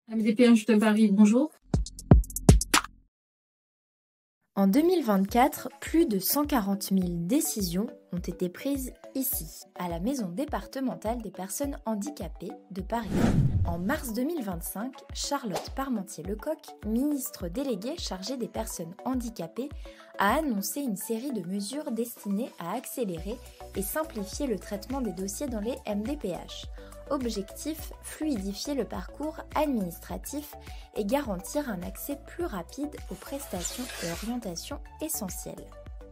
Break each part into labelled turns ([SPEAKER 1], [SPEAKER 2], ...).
[SPEAKER 1] MDPH de Paris, bonjour.
[SPEAKER 2] En 2024, plus de 140 000 décisions ont été prises ici, à la Maison départementale des personnes handicapées de Paris. En mars 2025, Charlotte Parmentier-Lecocq, ministre déléguée chargée des personnes handicapées, a annoncé une série de mesures destinées à accélérer et simplifier le traitement des dossiers dans les MDPH. Objectif, fluidifier le parcours administratif et garantir un accès plus rapide aux prestations et orientations essentielles.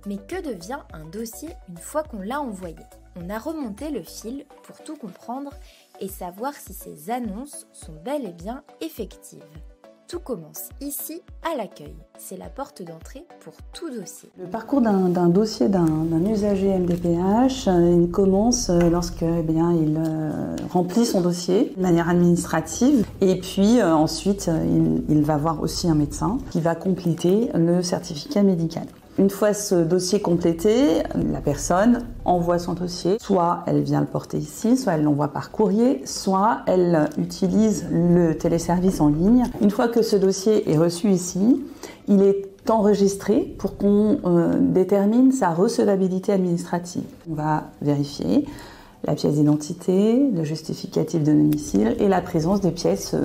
[SPEAKER 2] Mais que devient un dossier une fois qu'on l'a envoyé? On a remonté le fil pour tout comprendre et savoir si ces annonces sont bel et bien effectives. Tout commence ici, à l'accueil. C'est la porte d'entrée pour tout dossier.
[SPEAKER 3] Le parcours d'un dossier d'un usager MDPH, il commence lorsque il remplit son dossier de manière administrative et puis ensuite il va voir aussi un médecin qui va compléter le certificat médical. Une fois ce dossier complété, la personne envoie son dossier. Soit elle vient le porter ici, soit elle l'envoie par courrier, soit elle utilise le téléservice en ligne. Une fois que ce dossier est reçu ici, il est enregistré pour qu'on détermine sa recevabilité administrative. On va vérifier la pièce d'identité, le justificatif de domicile et la présence des pièces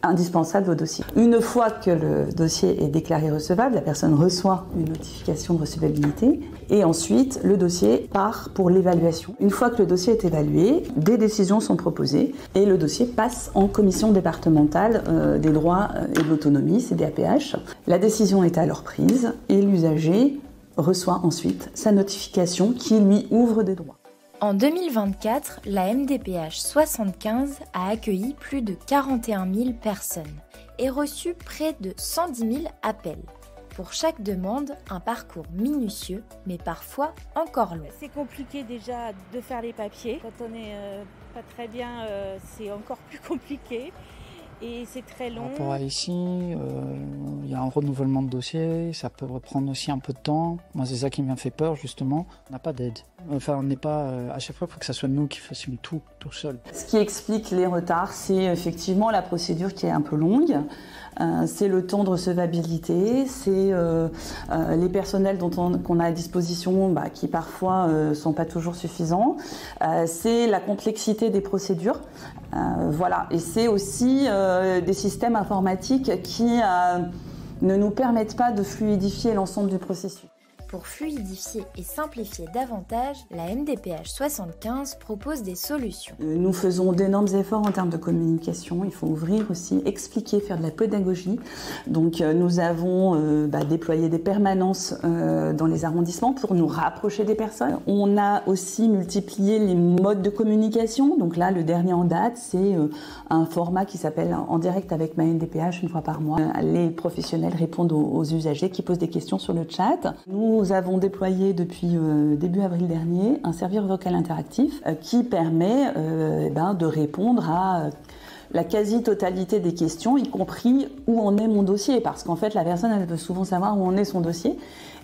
[SPEAKER 3] indispensable au dossier. Une fois que le dossier est déclaré recevable, la personne reçoit une notification de recevabilité et ensuite le dossier part pour l'évaluation. Une fois que le dossier est évalué, des décisions sont proposées et le dossier passe en commission départementale des droits et de l'autonomie, CDAPH. La décision est alors prise et l'usager reçoit ensuite sa notification qui lui ouvre des droits.
[SPEAKER 2] En 2024, la MDPH 75 a accueilli plus de 41 000 personnes et reçu près de 110 000 appels. Pour chaque demande, un parcours minutieux, mais parfois encore long.
[SPEAKER 4] C'est compliqué déjà de faire les papiers. Quand on n'est pas très bien, c'est encore plus compliqué. Et c'est très long.
[SPEAKER 5] Par rapport à ici, il y a un renouvellement de dossier, ça peut reprendre aussi un peu de temps. Moi, c'est ça qui m'a fait peur, justement. On n'a pas d'aide. Enfin, on n'est pas... à chaque fois, il faut que ça soit nous qui fassions tout seul.
[SPEAKER 3] Ce qui explique les retards, c'est effectivement la procédure qui est un peu longue. C'est le temps de recevabilité, c'est les personnels qu'on a à disposition qui parfois sont pas toujours suffisants. C'est la complexité des procédures. Voilà. Et c'est aussi des systèmes informatiques qui ne nous permettent pas de fluidifier l'ensemble du processus.
[SPEAKER 2] Pour fluidifier et simplifier davantage, la MDPH 75 propose des solutions.
[SPEAKER 3] Nous faisons d'énormes efforts en termes de communication. Il faut ouvrir aussi, expliquer, faire de la pédagogie. Donc nous avons déployé des permanences dans les arrondissements pour nous rapprocher des personnes. On a aussi multiplié les modes de communication. Donc là, le dernier en date, c'est un format qui s'appelle En direct avec ma MDPH une fois par mois. Les professionnels répondent aux usagers qui posent des questions sur le chat. Nous avons déployé depuis début avril dernier un serveur vocal interactif qui permet de répondre à la quasi-totalité des questions, y compris où en est mon dossier. Parce qu'en fait, la personne, elle veut souvent savoir où en est son dossier.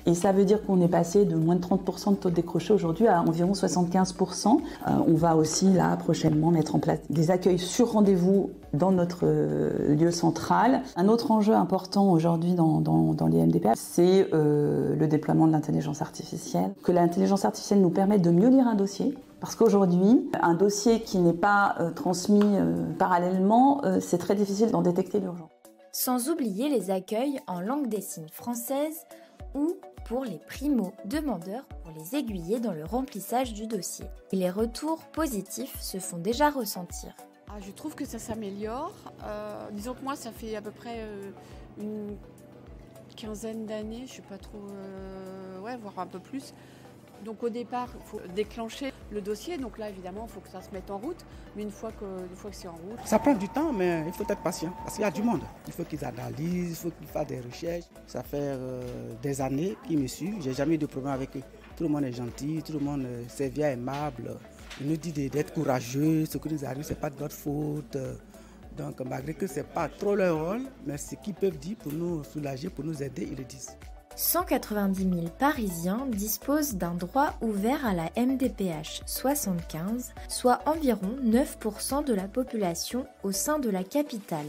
[SPEAKER 3] Et ça veut dire qu'on est passé de moins de 30% de taux de décroché aujourd'hui à environ 75%. On va aussi, là, prochainement, mettre en place des accueils sur rendez-vous dans notre lieu central. Un autre enjeu important aujourd'hui dans les MDPH, c'est le déploiement de l'intelligence artificielle. Que l'intelligence artificielle nous permette de mieux lire un dossier. Parce qu'aujourd'hui, un dossier qui n'est pas transmis parallèlement, c'est très difficile d'en détecter l'urgence.
[SPEAKER 2] Sans oublier les accueils en langue des signes française ou pour les primo-demandeurs pour les aiguiller dans le remplissage du dossier. Et les retours positifs se font déjà ressentir.
[SPEAKER 6] Je trouve que ça s'améliore. Disons que moi, ça fait à peu près une quinzaine d'années, je ne sais pas trop, voire un peu plus. Donc au départ, il faut déclencher le dossier. Donc là, évidemment, il faut que ça se mette en route. Mais une fois que c'est en route...
[SPEAKER 7] Ça prend du temps, mais il faut être patient. Parce qu'il y a du monde. Il faut qu'ils analysent, il faut qu'ils fassent des recherches. Ça fait des années qu'ils me suivent. Je n'ai jamais eu de problème avec eux. Tout le monde est gentil, tout le monde est serviable, aimable. Il nous dit d'être courageux. Ce qui nous arrive, ce n'est pas de notre faute. Donc malgré que ce n'est pas trop leur rôle, mais ce qu'ils peuvent dire pour nous soulager, pour nous aider, ils le disent.
[SPEAKER 2] 190 000 Parisiens disposent d'un droit ouvert à la MDPH 75, soit environ 9% de la population au sein de la capitale.